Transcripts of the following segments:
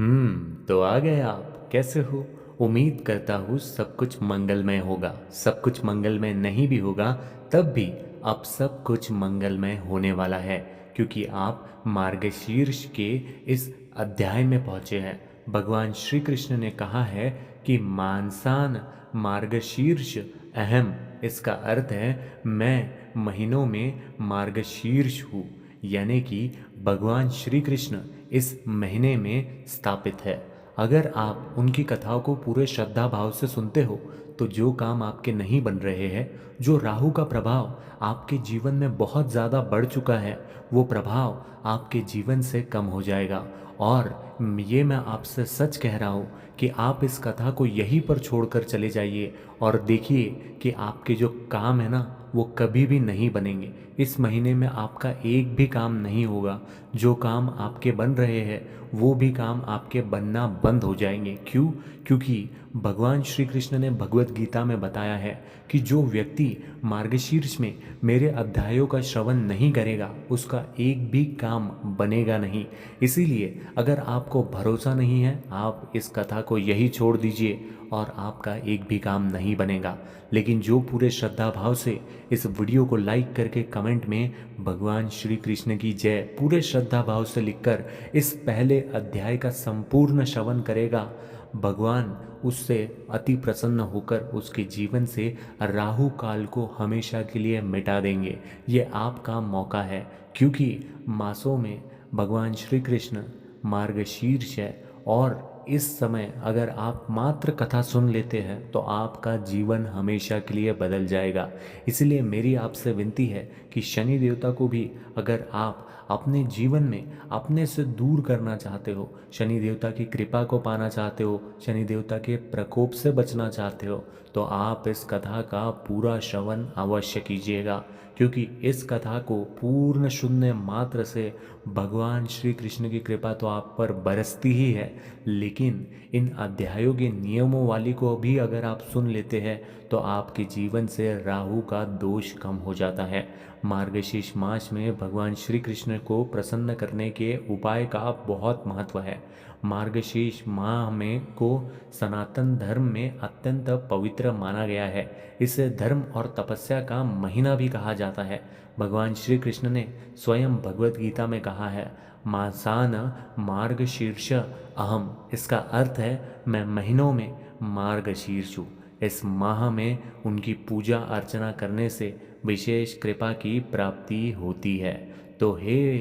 तो आ गए आप। कैसे हो? उम्मीद करता हूँ सब कुछ मंगलमय होगा। सब कुछ मंगलमय नहीं भी होगा तब भी अब सब कुछ मंगलमय होने वाला है, क्योंकि आप मार्गशीर्ष के इस अध्याय में पहुँचे हैं। भगवान श्री कृष्ण ने कहा है कि मानसान मार्गशीर्ष अहम। इसका अर्थ है मैं महीनों में मार्गशीर्ष हूँ, यानी कि भगवान श्री कृष्ण इस महीने में स्थापित है। अगर आप उनकी कथाओं को पूरे श्रद्धा भाव से सुनते हो तो जो काम आपके नहीं बन रहे हैं, जो राहु का प्रभाव आपके जीवन में बहुत ज़्यादा बढ़ चुका है, वो प्रभाव आपके जीवन से कम हो जाएगा। और ये मैं आपसे सच कह रहा हूँ कि आप इस कथा को यहीं पर छोड़कर चले जाइए और देखिए कि आपके जो काम है ना, वो कभी भी नहीं बनेंगे। इस महीने में आपका एक भी काम नहीं होगा। जो काम आपके बन रहे हैं वो भी काम आपके बनना बंद हो जाएंगे। क्यों? क्योंकि भगवान श्री कृष्ण ने भगवत गीता में बताया है कि जो व्यक्ति मार्गशीर्ष में मेरे अध्यायों का श्रवण नहीं करेगा उसका एक भी काम बनेगा नहीं। इसीलिए अगर आपको भरोसा नहीं है, आप इस कथा को यही छोड़ दीजिए और आपका एक भी काम नहीं बनेगा। लेकिन जो पूरे श्रद्धा भाव से इस वीडियो को लाइक करके कमेंट में भगवान श्री कृष्ण की जय पूरे श्रद्धा भाव से लिखकर इस पहले अध्याय का संपूर्ण श्रवण करेगा, भगवान उससे अति प्रसन्न होकर उसके जीवन से राहु काल को हमेशा के लिए मिटा देंगे। ये आपका मौका है, क्योंकि मासों में भगवान श्री कृष्ण मार्गशीर्ष है। और इस समय अगर आप मात्र कथा सुन लेते हैं तो आपका जीवन हमेशा के लिए बदल जाएगा। इसलिए मेरी आपसे विनती है कि शनि देवता को भी अगर आप अपने जीवन में अपने से दूर करना चाहते हो, शनि देवता की कृपा को पाना चाहते हो, शनि देवता के प्रकोप से बचना चाहते हो, तो आप इस कथा का पूरा श्रवण अवश्य कीजिएगा। क्योंकि इस कथा को पूर्ण शून्य मात्र से भगवान श्री कृष्ण की कृपा तो आप पर बरसती ही है, लेकिन इन अध्यायों के नियमों वाली को भी अगर आप सुन लेते हैं तो आपके जीवन से राहु का दोष कम हो जाता है। मार्गशीर्ष मास में भगवान श्री कृष्ण को प्रसन्न करने के उपाय का बहुत महत्व है। मार्गशीर्ष माह में को सनातन धर्म में अत्यंत पवित्र माना गया है। इसे धर्म और तपस्या का महीना भी कहा जाता है। भगवान श्री कृष्ण ने स्वयं भगवत गीता में कहा है, मासान मार्गशीर्ष अहम। इसका अर्थ है मैं महीनों में मार्गशीर्ष हूँ। इस माह में उनकी पूजा अर्चना करने से विशेष कृपा की प्राप्ति होती है। तो हे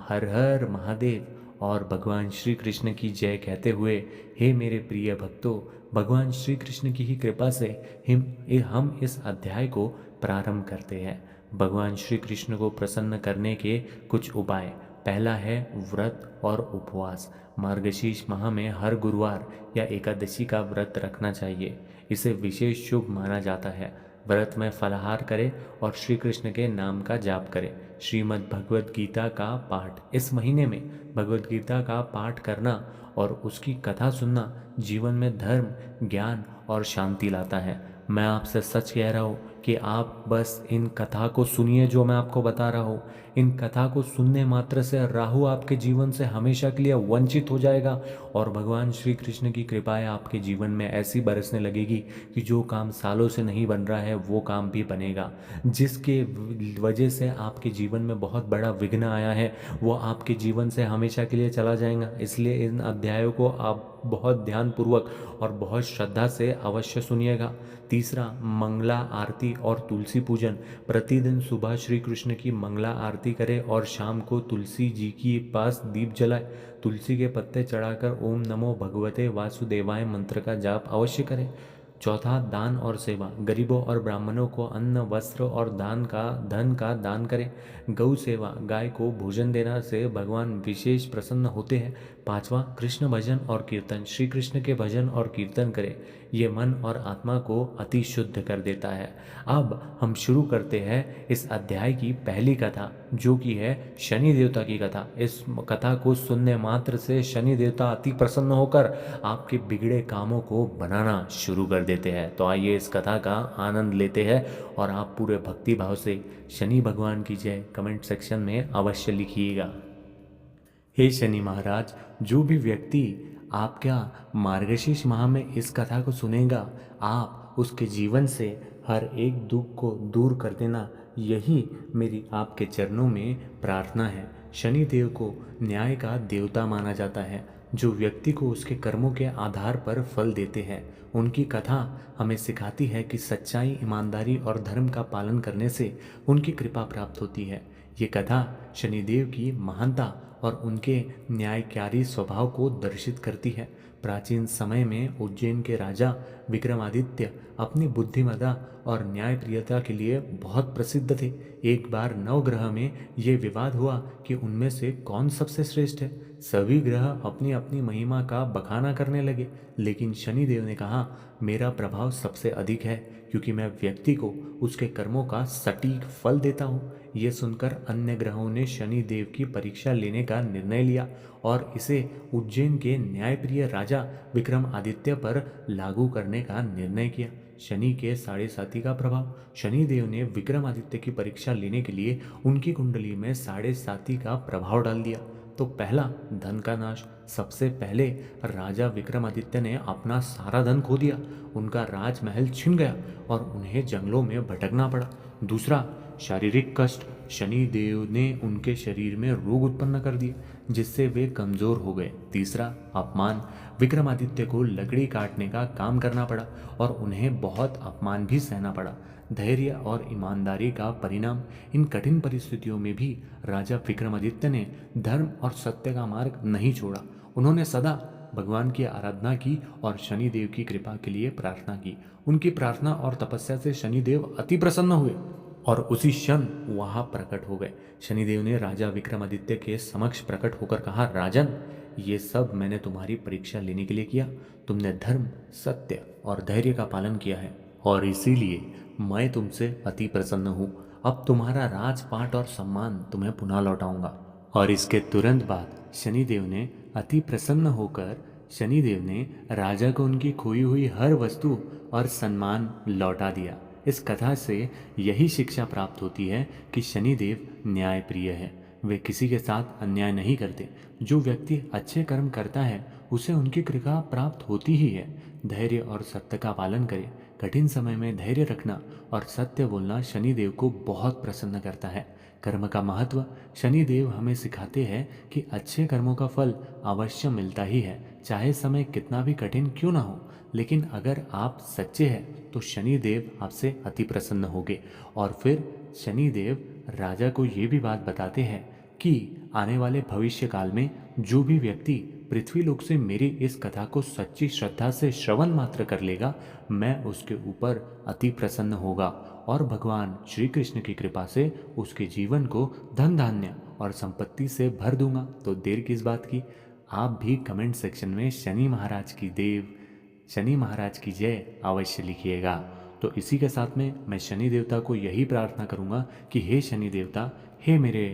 हर हर महादेव और भगवान श्री कृष्ण की जय कहते हुए, हे मेरे प्रिय भक्तों, भगवान श्री कृष्ण की ही कृपा से हम इस अध्याय को प्रारंभ करते हैं। भगवान श्री कृष्ण को प्रसन्न करने के कुछ उपाय। पहला है व्रत और उपवास। मार्गशीर्ष माह में हर गुरुवार या एकादशी का व्रत रखना चाहिए। इसे विशेष शुभ माना जाता है। व्रत में फलाहार करें और श्री कृष्ण के नाम का जाप करें। श्रीमद् भगवत गीता का पाठ। इस महीने में भगवत गीता का पाठ करना और उसकी कथा सुनना जीवन में धर्म, ज्ञान और शांति लाता है। मैं आपसे सच कह रहा हूँ कि आप बस इन कथा को सुनिए जो मैं आपको बता रहा हूँ। इन कथा को सुनने मात्र से राहु आपके जीवन से हमेशा के लिए वंचित हो जाएगा और भगवान श्री कृष्ण की कृपाएं आपके जीवन में ऐसी बरसने लगेगी कि जो काम सालों से नहीं बन रहा है वो काम भी बनेगा। जिसके वजह से आपके जीवन में बहुत बड़ा विघ्न आया है वो आपके जीवन से हमेशा के लिए चला जाएगा। इसलिए इन अध्यायों को आप बहुत ध्यानपूर्वक और बहुत श्रद्धा से अवश्य सुनिएगा। तीसरा, मंगला आरती और तुलसी पूजन। प्रतिदिन सुबह श्री कृष्ण की मंगला आरती करें और शाम को तुलसी जी के पास दीप जलाए। तुलसी के पत्ते चढ़ाकर ओम नमो भगवते वासुदेवाय मंत्र का जाप अवश्य करें। चौथा, दान और सेवा। गरीबों और ब्राह्मणों को अन्न, वस्त्र और धन का दान करें। गौ सेवा, गाय को भोजन देना से भगवान विशेष प्रसन्न होते हैं। पांचवा, कृष्ण भजन और कीर्तन। श्री कृष्ण के भजन और कीर्तन करें। ये मन और आत्मा को अति शुद्ध कर देता है। अब हम शुरू करते हैं इस अध्याय की पहली कथा, जो कि है शनि देवता की कथा। इस कथा को सुनने मात्र से शनि देवता अति प्रसन्न होकर आपके बिगड़े कामों को बनाना शुरू कर देते हैं। तो आइए इस कथा का आनंद लेते हैं और आप पूरे भक्ति भाव से शनि भगवान की जय कमेंट सेक्शन में अवश्य लिखिएगा। हे शनि महाराज, जो भी व्यक्ति आपका मार्गशीर्ष माह में इस कथा को सुनेगा, आप उसके जीवन से हर एक दुख को दूर कर देना, यही मेरी आपके चरणों में प्रार्थना है। शनि देव को न्याय का देवता माना जाता है, जो व्यक्ति को उसके कर्मों के आधार पर फल देते हैं। उनकी कथा हमें सिखाती है कि सच्चाई, ईमानदारी और धर्म का पालन करने से उनकी कृपा प्राप्त होती है। ये कथा शनिदेव की महानता और उनके न्यायकारी स्वभाव को दर्शित करती है। प्राचीन समय में उज्जैन के राजा विक्रमादित्य अपनी बुद्धिमत्ता और न्यायप्रियता के लिए बहुत प्रसिद्ध थे। एक बार नवग्रह में ये विवाद हुआ कि उनमें से कौन सबसे श्रेष्ठ है। सभी ग्रह अपनी अपनी महिमा का बखाना करने लगे, लेकिन शनिदेव ने कहा, मेरा प्रभाव सबसे अधिक है, क्योंकि मैं व्यक्ति को उसके कर्मों का सटीक फल देता हूँ। ये सुनकर अन्य ग्रहों ने शनि देव की परीक्षा लेने का निर्णय लिया और इसे उज्जैन के न्यायप्रिय राजा विक्रमादित्य पर लागू करने का निर्णय किया। शनि के साढ़े साथी का प्रभाव। शनि देव ने विक्रमादित्य की परीक्षा लेने के लिए उनकी कुंडली में साढ़े साथी का प्रभाव डाल दिया। तो पहला, धन का नाश। सबसे पहले राजा विक्रमादित्य ने अपना सारा धन खो दिया, उनका राजमहल छिन गया और उन्हें जंगलों में भटकना पड़ा। दूसरा, शारीरिक कष्ट। शनि देव ने उनके शरीर में रोग उत्पन्न कर दिए, जिससे वे कमजोर हो गए। तीसरा, अपमान। विक्रमादित्य को लकड़ी काटने का काम करना पड़ा और उन्हें बहुत अपमान भी सहना पड़ा। धैर्य और ईमानदारी का परिणाम। इन कठिन परिस्थितियों में भी राजा विक्रमादित्य ने धर्म और सत्य का मार्ग नहीं छोड़ा। उन्होंने सदा भगवान की आराधना की और शनिदेव की कृपा के लिए प्रार्थना की। उनकी प्रार्थना और तपस्या से शनिदेव अति प्रसन्न हुए और उसी क्षण वहां प्रकट हो गए। शनिदेव ने राजा विक्रमादित्य के समक्ष प्रकट होकर कहा, राजन, ये सब मैंने तुम्हारी परीक्षा लेने के लिए किया। तुमने धर्म, सत्य और धैर्य का पालन किया है और इसीलिए मैं तुमसे अति प्रसन्न हूँ। अब तुम्हारा राजपाट और सम्मान तुम्हें पुनः लौटाऊंगा। और इसके तुरंत बाद शनिदेव ने अति प्रसन्न होकर शनिदेव ने राजा को उनकी खोई हुई हर वस्तु और सम्मान लौटा दिया। इस कथा से यही शिक्षा प्राप्त होती है कि शनिदेव न्यायप्रिय है। वे किसी के साथ अन्याय नहीं करते। जो व्यक्ति अच्छे कर्म करता है उसे उनकी कृपा प्राप्त होती ही है। धैर्य और सत्य का पालन करें। कठिन समय में धैर्य रखना और सत्य बोलना शनिदेव को बहुत प्रसन्न करता है। कर्म का महत्व। शनिदेव हमें सिखाते हैं कि अच्छे कर्मों का फल अवश्य मिलता ही है, चाहे समय कितना भी कठिन क्यों ना हो। लेकिन अगर आप सच्चे हैं तो शनिदेव आपसे अति प्रसन्न होंगे। और फिर शनिदेव राजा को ये भी बात बताते हैं कि आने वाले भविष्य काल में जो भी व्यक्ति पृथ्वी लोक से मेरी इस कथा को सच्ची श्रद्धा से श्रवण मात्र कर लेगा, मैं उसके ऊपर अति प्रसन्न होगा और भगवान श्री कृष्ण की कृपा से उसके जीवन को धन धान्य और संपत्ति से भर दूंगा। तो देर किस बात की, आप भी कमेंट सेक्शन में शनि महाराज की जय अवश्य लिखिएगा। तो इसी के साथ में मैं शनि देवता को यही प्रार्थना करूंगा कि हे शनि देवता, हे मेरे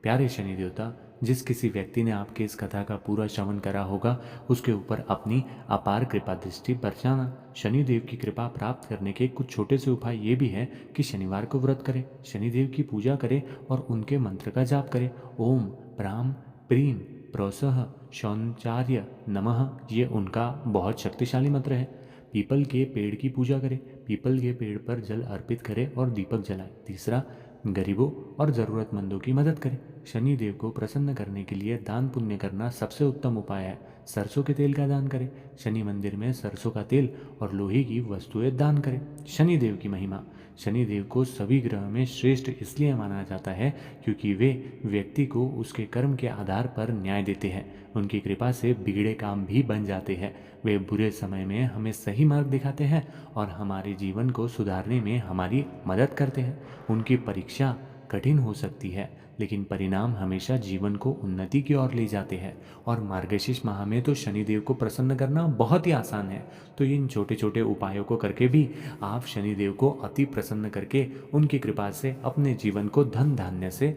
प्यारे शनि देवता, जिस किसी व्यक्ति ने आपके इस कथा का पूरा श्रवण करा होगा उसके ऊपर अपनी अपार कृपा दृष्टि बरसाना। शनिदेव की कृपा प्राप्त करने के कुछ छोटे से उपाय ये भी है कि शनिवार को व्रत करें, शनिदेव की पूजा करें और उनके मंत्र का जाप करें। ओम प्राम प्रीम प्रोसह शौनचार्य नमः, ये उनका बहुत शक्तिशाली मंत्र है। पीपल के पेड़ की पूजा करें, पीपल के पेड़ पर जल अर्पित करें और दीपक जलाएं। तीसरा, गरीबों और ज़रूरतमंदों की मदद करें। शनि देव को प्रसन्न करने के लिए दान पुण्य करना सबसे उत्तम उपाय है। सरसों के तेल का दान करें। शनि मंदिर में सरसों का तेल और लोहे की वस्तुएं दान करें। शनि देव की महिमा। शनि देव को सभी ग्रह में श्रेष्ठ इसलिए माना जाता है क्योंकि वे व्यक्ति को उसके कर्म के आधार पर न्याय देते हैं। उनकी कृपा से बिगड़े काम भी बन जाते हैं। वे बुरे समय में हमें सही मार्ग दिखाते हैं और हमारे जीवन को सुधारने में हमारी मदद करते हैं। उनकी परीक्षा कठिन हो सकती है, लेकिन परिणाम हमेशा जीवन को उन्नति की ओर ले जाते हैं। और मार्गशीर्ष माह में तो शनिदेव को प्रसन्न करना बहुत ही आसान है। तो इन छोटे छोटे उपायों को करके भी आप शनिदेव को अति प्रसन्न करके उनकी कृपा से अपने जीवन को धन धान्य से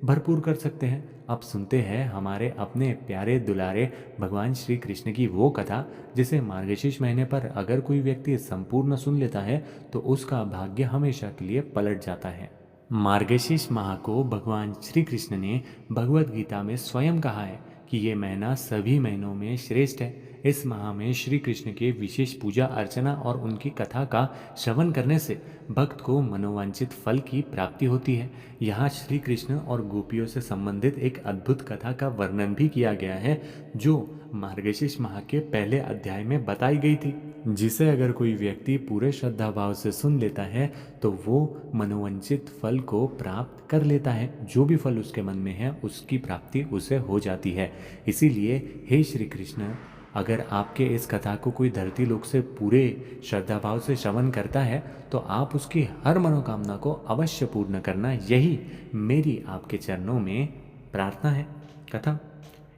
भरपूर कर सकते हैं। अब सुनते हैं हमारे अपने प्यारे दुलारे भगवान श्री कृष्ण की वो कथा जिसे मार्गशीर्ष महीने पर अगर कोई व्यक्ति संपूर्ण सुन लेता है तो उसका भाग्य हमेशा के लिए पलट जाता है। मार्गशीर्ष माह को भगवान श्री कृष्ण ने भगवत गीता में स्वयं कहा है कि ये महीना सभी महीनों में श्रेष्ठ है। इस माह में श्री कृष्ण के विशेष पूजा अर्चना और उनकी कथा का श्रवण करने से भक्त को मनोवांछित फल की प्राप्ति होती है। यहाँ श्री कृष्ण और गोपियों से संबंधित एक अद्भुत कथा का वर्णन भी किया गया है जो मार्गशीर्ष माह के पहले अध्याय में बताई गई थी, जिसे अगर कोई व्यक्ति पूरे श्रद्धा भाव से सुन लेता है तो वो मनोवांछित फल को प्राप्त कर लेता है। जो भी फल उसके मन में है उसकी प्राप्ति उसे हो जाती है। इसीलिए हे श्री कृष्ण, अगर आपके इस कथा को कोई धरती लोक से पूरे श्रद्धा भाव से श्रवण करता है तो आप उसकी हर मनोकामना को अवश्य पूर्ण करना, यही मेरी आपके चरणों में प्रार्थना है। कथा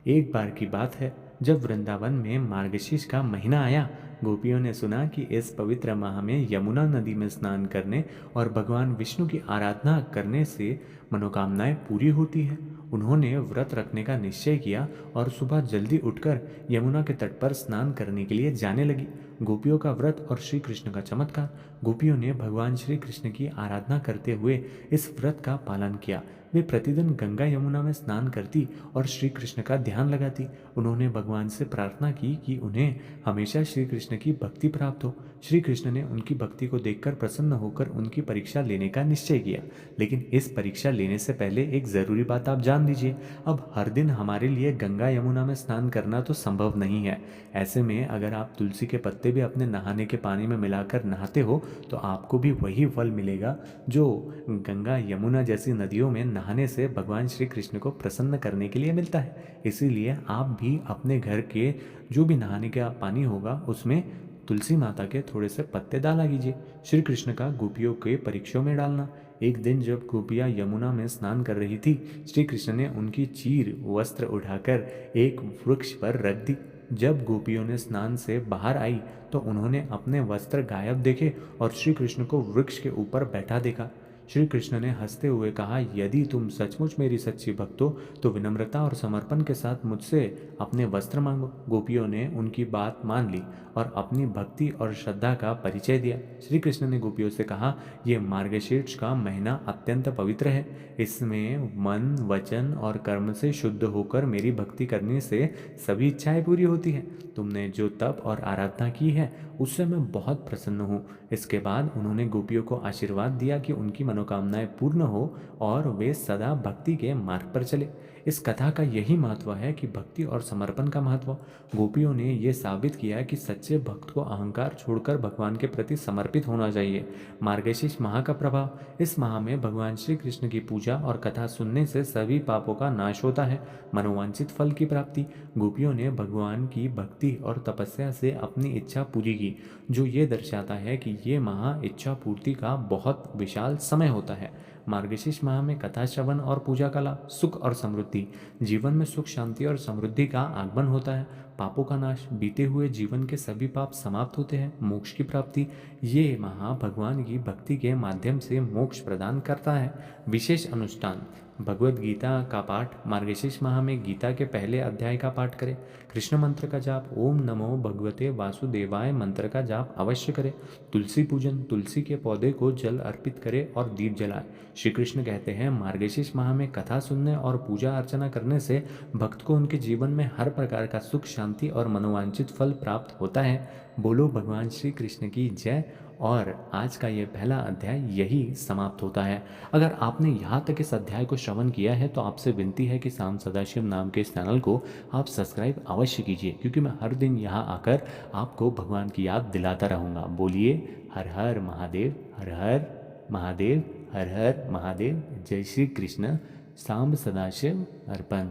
एक बार की बात है, जब वृंदावन में मार्गशीर्ष का महीना आया, गोपियों ने सुना कि इस पवित्र माह में यमुना नदी में स्नान करने और भगवान विष्णु की आराधना करने से मनोकामनाएं पूरी होती हैं। उन्होंने व्रत रखने का निश्चय किया और सुबह जल्दी उठकर यमुना के तट पर स्नान करने के लिए जाने लगी। गोपियों का व्रत और श्री कृष्ण का चमत्कार। गोपियों ने भगवान श्री कृष्ण की आराधना करते हुए इस व्रत का पालन किया। वे प्रतिदिन गंगा यमुना में स्नान करती और श्री कृष्ण का ध्यान लगाती। उन्होंने भगवान से प्रार्थना की कि उन्हें हमेशा श्री कृष्ण की भक्ति प्राप्त हो। श्री कृष्ण ने उनकी भक्ति को देखकर प्रसन्न होकर उनकी परीक्षा लेने का निश्चय किया। लेकिन इस परीक्षा लेने से पहले एक ज़रूरी बात आप जान लीजिए, अब हर दिन हमारे लिए गंगा यमुना में स्नान करना तो संभव नहीं है। ऐसे में अगर आप तुलसी के पत्ते भी अपने नहाने के पानी में मिलाकर नहाते हो तो आपको भी वही फल मिलेगा जो गंगा यमुना जैसी नदियों में नहाने से भगवान श्री कृष्ण को प्रसन्न करने के लिए मिलता है। इसीलिए आप भी अपने घर के जो भी नहाने का पानी होगा उसमें तुलसी माता के थोड़े से पत्ते डाला कीजिए। श्री कृष्ण का गोपियों के परीक्षों में डालना। एक दिन जब गोपियाँ यमुना में स्नान कर रही थी, श्री कृष्ण ने उनकी चीर वस्त्र उठाकर एक वृक्ष पर रख दी। जब गोपियों ने स्नान से बाहर आई तो उन्होंने अपने वस्त्र गायब देखे और श्री कृष्ण को वृक्ष के ऊपर बैठा देखा। श्री कृष्ण ने हंसते हुए कहा, यदि तुम सचमुच मेरी सच्ची भक्त हो तो विनम्रता और समर्पण के साथ मुझसे अपने वस्त्र मांगो। गोपियों ने उनकी बात मान ली और अपनी भक्ति और श्रद्धा का परिचय दिया। श्री कृष्ण ने गोपियों से कहा, ये मार्गशीर्ष का महीना अत्यंत पवित्र है। इसमें मन, वचन और कर्म से शुद्ध होकर मेरी भक्ति करने से सभी इच्छाएं पूरी होती हैं। तुमने जो तप और आराधना की है उससे मैं बहुत प्रसन्न हूँ। इसके बाद उन्होंने गोपियों को आशीर्वाद दिया कि उनकी मनोकामनाएं पूर्ण हो और वे सदा भक्ति के मार्ग पर चले। इस कथा का यही महत्व है कि भक्ति और समर्पण का महत्व। गोपियों ने यह साबित किया कि सच्चे भक्त को अहंकार छोड़कर भगवान के प्रति समर्पित होना चाहिए। मार्गशीर्ष माह का प्रभाव। इस माह में भगवान श्री कृष्ण की पूजा और कथा सुनने से सभी पापों का नाश होता है, मनोवांछित फल की प्राप्ति। गोपियों ने भगवान की भक्ति और तपस्या से अपनी इच्छा पूरी की, जो ये दर्शाता है कि ये माह इच्छा पूर्ति का बहुत विशाल समय होता है। मार्गशीर्ष माह में कथा श्रवण और पूजा का लाभ। सुख और समृद्धि। जीवन में सुख, शांति और समृद्धि का आगमन होता है। पापों का नाश। बीते हुए जीवन के सभी पाप समाप्त होते हैं। मोक्ष की प्राप्ति। ये माह भगवान की भक्ति के माध्यम से मोक्ष प्रदान करता है। विशेष अनुष्ठान। भगवत गीता का पाठ। मार्गशीर्ष माह में गीता के पहले अध्याय का पाठ करें। कृष्ण मंत्र का जाप। ओम नमो भगवते वासुदेवाय मंत्र का जाप अवश्य करें। तुलसी पूजन। तुलसी के पौधे को जल अर्पित करें और दीप जलाएं। श्री कृष्ण कहते हैं, मार्गशीर्ष माह में कथा सुनने और पूजा अर्चना करने से भक्त को उनके जीवन में हर प्रकार का सुख, शांति और मनोवांछित फल प्राप्त होता है। बोलो भगवान श्री कृष्ण की जय। और आज का ये पहला अध्याय यही समाप्त होता है। अगर आपने यहाँ तक इस अध्याय को श्रवण किया है तो आपसे विनती है कि साम सदाशिव नाम के इस चैनल को आप सब्सक्राइब अवश्य कीजिए, क्योंकि मैं हर दिन यहाँ आकर आपको भगवान की याद दिलाता रहूँगा। बोलिए हर हर महादेव, हर हर महादेव, हर हर महादेव। जय श्री कृष्ण। साम सदाशिव अर्पण।